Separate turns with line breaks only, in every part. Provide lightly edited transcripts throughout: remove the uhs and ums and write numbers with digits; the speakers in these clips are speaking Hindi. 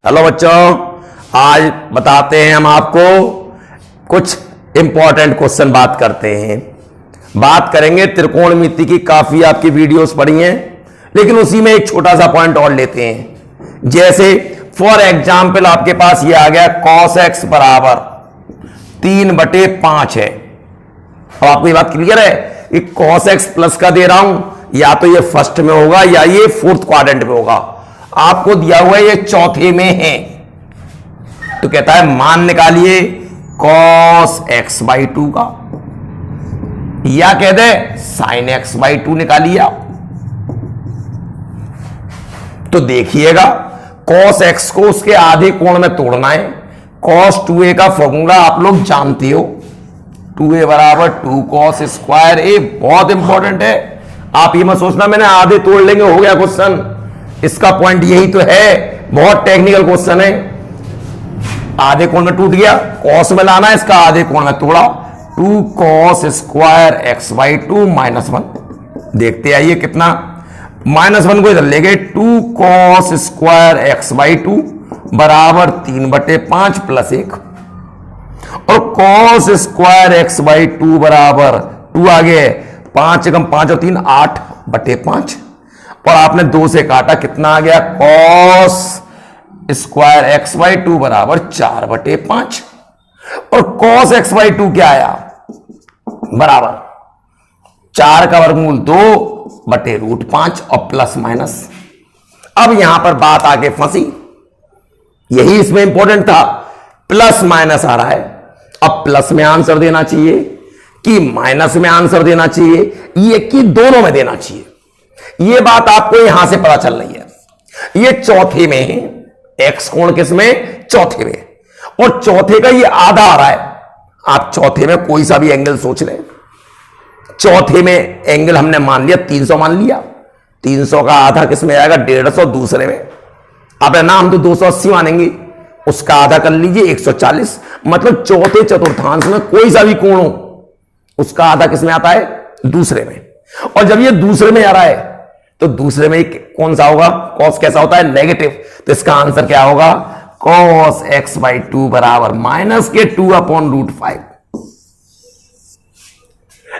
हेलो बच्चों, आज बताते हैं हम आपको कुछ इंपॉर्टेंट क्वेश्चन। बात करते हैं, बात करेंगे त्रिकोणमिति की। काफी आपकी वीडियोस पढ़ी हैं, लेकिन उसी में एक छोटा सा पॉइंट और लेते हैं। जैसे फॉर एग्जाम्पल आपके पास ये आ गया cos x बराबर 3/5 है। अब आपको ये बात क्लियर है कि cos x प्लस का दे रहा हूं, या तो ये फर्स्ट में होगा या ये फोर्थ क्वाड्रेंट में होगा। आपको दिया हुआ है ये चौथे में है, तो कहता है मान निकालिए cos x/2 का, या कह दे sin x/2 निकालिए आप। तो देखिएगा cos x को उसके आधे कोण में तोड़ना है। cos 2a का फॉर्मूला आप लोग जानते हो, 2a बराबर 2 cos स्क्वायर a। बहुत इंपॉर्टेंट है, आप ये मत सोचना मैंने आधे तोड़ लेंगे हो गया क्वेश्चन। इसका पॉइंट यही तो है, बहुत टेक्निकल क्वेश्चन है। आधे कोण में टूट गया, cos में लाना है, इसका आधे कोण में तोड़ा, 2 cos स्क्वायर x/2 -1। देखते आइए कितना, -1 को इधर ले गए, 2 cos स्क्वायर x/2 बराबर 3/5 + 1, और cos स्क्वायर x/2 बराबर 2 आ गए, 5 × 5 और 3 8/5, और आपने 2 से काटा, कितना आ गया cos स्क्वायर x/2 बराबर 4/5, और cos x/2 क्या आया बराबर 4 का वर्गमूल 2/√5 और प्लस माइनस। अब यहां पर बात आके फंसी, यही इसमें इंपॉर्टेंट था, प्लस माइनस आ रहा है। अब प्लस में आंसर देना चाहिए कि माइनस में आंसर देना चाहिए, ये कि दोनों में देना चाहिए। ये बात आपको यहां से पता चल रही है। ये चौथे में है, एक्स कोण किसमें, चौथे में, और चौथे का ये आधा आ रहा है। आप चौथे में कोई सा भी एंगल सोच लें, चौथे में एंगल हमने मान लिया 300 मान लिया, 300 का आधा किसमें आएगा 150 दूसरे में। अब ना हम तो 280 मानेंगे, उसका आधा कर लीजिए 140। मतलब चौथे चतुर्थांश में कोई सा भी कोण हो, उसका आधा किसमें आता है, दूसरे में। और जब ये दूसरे में आ रहा है तो दूसरे में कौन सा होगा, cos कैसा होता है, नेगेटिव। तो इसका आंसर क्या होगा, cos x/2 बराबर -2/√5।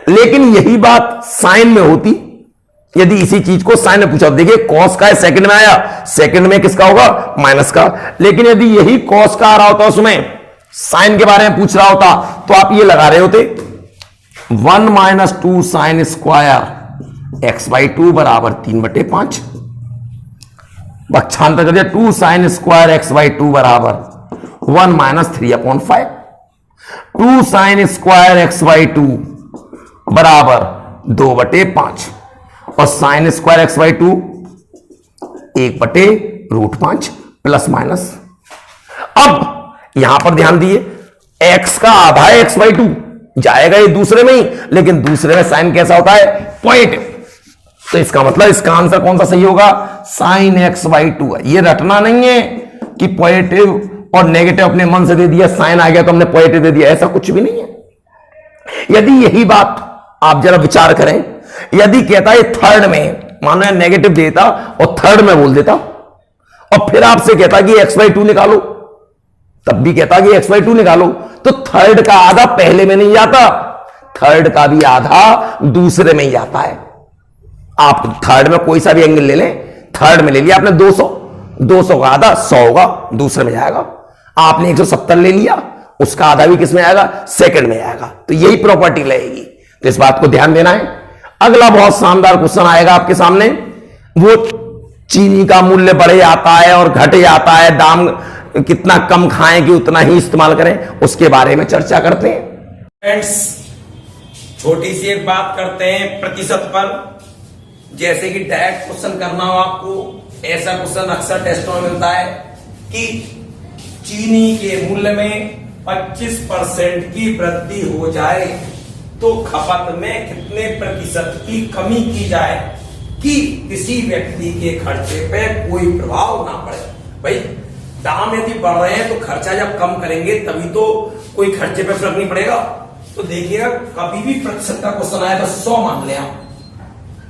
लेकिन यही बात साइन में होती, यदि इसी चीज को साइन में पूछा। देखिए cos का है, सेकंड में आया, सेकंड में किसका होगा, माइनस का। लेकिन यदि यही cos का आ रहा होता, उसमें साइन के बारे में पूछ रहा होता, तो आप ये लगा रहे होते 1 - 2 sin स्क्वायर x/2 बराबर 3/5। पक्षांतर कर दिया, 2 sin स्क्वायर x/2 बराबर 1 - 3/5। 2 sin स्क्वायर x/2 बराबर 2/5, और sin square x/2 1/√5 plus minus. अब यहां पर ध्यान दिए, x का आधा है x/2, जाएगा ये दूसरे में ही, लेकिन दूसरे में साइन कैसा होता है, पॉजिटिव। तो इसका मतलब इसका आंसर कौन सा सही होगा, sin x/2 है। ये रटना नहीं है कि पॉजिटिव और नेगेटिव अपने मन से दे दिया, साइन आ गया तो हमने पॉजिटिव दे दिया, ऐसा कुछ भी नहीं है। यदि यही बात आप जरा विचार करें, यदि कहता है थर्ड में, मानो नेगेटिव देता और थर्ड में बोल देता, और फिर आपसे कहता कि x/2 निकालो, तब भी कहता कि x/2 निकालो, तो थर्ड का आधा पहले में नहीं जाता, थर्ड का भी आधा दूसरे में ही आता है। आप थर्ड में कोई सा भी एंगल ले लें, थर्ड में ले लिया आपने 200, 200 का आधा 100 होगा, दूसरे में जाएगा। आपने 170 ले लिया, उसका आधा भी किस में आएगा, सेकंड में आएगा। तो यही प्रॉपर्टी रहेगी, तो इस बात को ध्यान देना है। अगला बहुत शानदार क्वेश्चन आएगा आपके सामने, वो चीनी का मूल्य बढ़ जाता है और घट जाता है, दाम कितना कम खाएं कि उतना ही इस्तेमाल करें, उसके बारे में चर्चा करते हैं।
फ्रेंड्स, छोटी सी एक बात करते हैं प्रतिशत पर। जैसे कि डायरेक्ट क्वेश्चन करना हो आपको, ऐसा क्वेश्चन अक्सर टेस्टों में मिलता है कि चीनी के मूल्य में 25% की वृद्धि हो जाए तो खपत में कितने प्रतिशत की कमी की जाए कि किसी व्यक्ति के खर्चे पे कोई प्रभाव ना पड़े। भाई दाम यदि बढ़ रहे हैं तो खर्चा जब कम करेंगे तभी तो कोई खर्चे पे फर्क नहीं पड़ेगा। तो देखिएगा कभी भी प्रतिशत का क्वेश्चन आया तो 100 मान ले आप,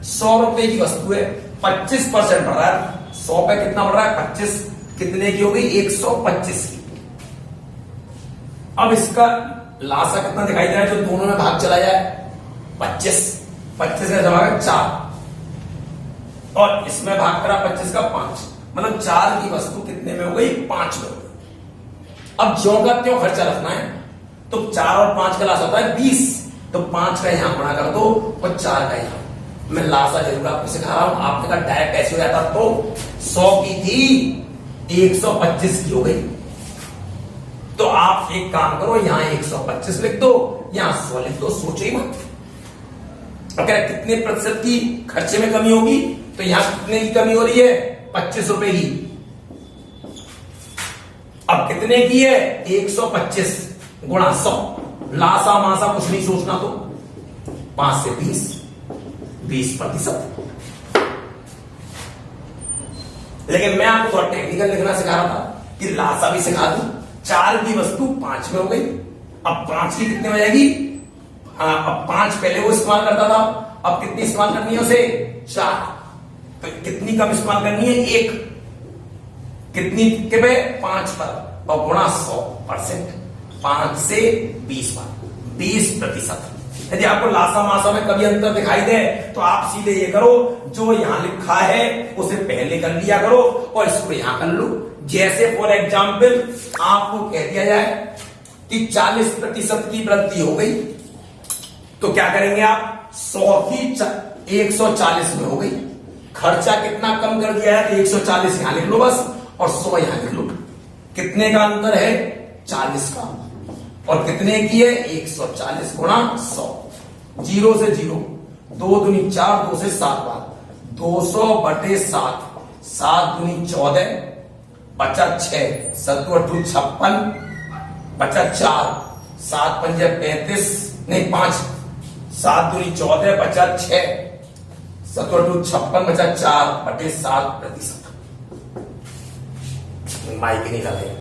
100 रुपए की वस्तु है, 25% बढ़ रहा है, 100 पे कितना बढ़ रहा है 25, कितने की हो गई? 125 की। अब इसका लासा कितना दिखाई दे रहा है जो दोनों में भाग चला जाए? 25 में जमा 4 और इसमें भाग करा 25 का 5, मतलब 4 की वस्तु कितने में हो गई? 5 में हो गई। अब ज्यों का त्यों खर्चा रखना है तो 4 और 5 का लासा होता है 20, तो 5 का यहां गुणा कर दो और 4 का यहां। मैं लासा जरूर आपको सिखा रहा हूं, आपने कहा डायरेक्ट ऐसे हो जाता तो 100 की थी 125 की हो गई। तो आप एक काम करो, यहां 125 लिख दो, यहां 100 लिख दो, सोचो ही मत। अगर कितने प्रतिशत की खर्चे में कमी होगी तो यहां कितने की कमी हो रही है? 25 रुपए की। अब कितने की है? 125 गुणा 100, लासा मासा कुछ नहीं सोचना, तो 5 से 20%। लेकिन मैं आपको थोड़ा टेक्निकल लिखना सिखा रहा था कि लासा भी सिखा दूं। 4 की वस्तु 5 में हो गई, अब 5 की कितने में जाएगी? अब 5 पहले वो इस्तेमाल करता था, अब कितनी इस्तेमाल करनी है उसे? 4। तो कितनी कम इस्तेमाल करनी है? 1। कितनी के पे? 5 पर, और गुणा 100%, 5 से 20 पर, 20%। यदि आपको लासा मासा में कभी अंतर दिखाई दे तो आप सीधे ये करो, जो यहां लिखा है उसे पहले कर लिया करो और इसको यहां कर लो। जैसे फॉर एग्जाम्पल आपको कह दिया जाए कि 40% की वृद्धि हो गई, तो क्या करेंगे आप? 100 की 140 में हो गई। खर्चा कितना कम कर दिया है? तो 140 यहां लिख लो बस, और 100 यहां लिख लो। कितने का अंतर है? 40 का। और कितने की है? 140 गुणा 100, 0 से 0, 2 दूनी 4, 2 से 7 बार, 200/7, 7 दूनी 14, बचा 6, 7 8 56, बचा 4, 7 5 35, नहीं 5, 7 दूनी 14, बचा 6, 7 8 56, बचा 4/7%। माइक नहीं कर रहे।